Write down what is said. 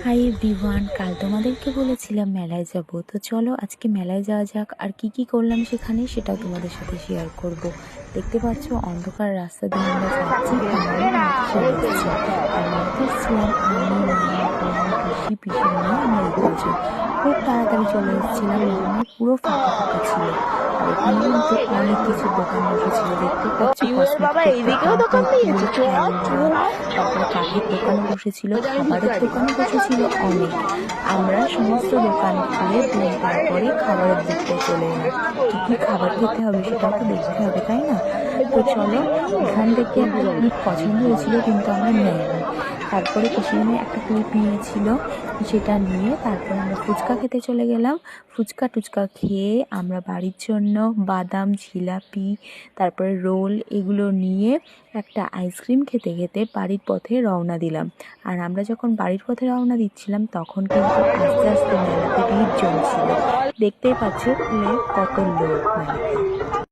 Hi everyone, কাল তোমাদেরকে বলেছিলাম মেলায় যাব। তো চলো আজকে মেলায় যাওয়া যাক। আর কি কি করলাম সেখানে সেটাও তোমাদের সাথে শেয়ার করব। দেখতে পাচ্ছ অন্ধকার রাস্তা দিয়ে আমরা যাচ্ছি, তার মানে মাকে চলে এসেছি। আর মাকে এসেছিলাম আমি, মা, বোন, পিসি, পিসির মেয়ে, আমরা এই কজন। খুব তাড়াতাড়ি চলে এসেছিলাম, মানে পুরো ফাঁকা ফাঁকা ছিল। আর এখানে কিন্তু অনেক কিছু দোকান বসেছিল, দেখতে পাচ্ছ কসমেটিকের দোকান, পুতুল, খেলনা, তারপরে কাঠের দোকানও বসেছিল, খাবারের দোকানও বসেছিল অনেক। আমরা সমস্ত দোকান ঘুরে তারপরে খাবারের দিকটায় চলে এলাম। কি কি খাবার খেতে হবে সেটাও তো দেখতে হবে, তাই না? তো চলো, এখান থেকে একটা ক্লিপ পছন্দ হয়েছিল কিন্তু আমরা নেইনি। তারপরে পিসির মেয়ে একটা ক্লিপ নিয়েছিল, সেটা নিয়ে তারপর আমরা ফুচকা খেতে চলে গেলাম। ফুচকা টুচকা খেয়ে আমরা বাড়ির জন্য বাদাম, জিলাপি, তারপরে রোল এগুলো নিয়ে একটা আইসক্রিম খেতে খেতে বাড়ির পথে রওনা দিলাম। আর আমরা যখন বাড়ির পথে রওনা দিচ্ছিলাম তখন কিন্তু আস্তে আস্তে মেলাতে ভিড় জমছিল। দেখতেই পাচ্ছ কত লোক মেলাতে।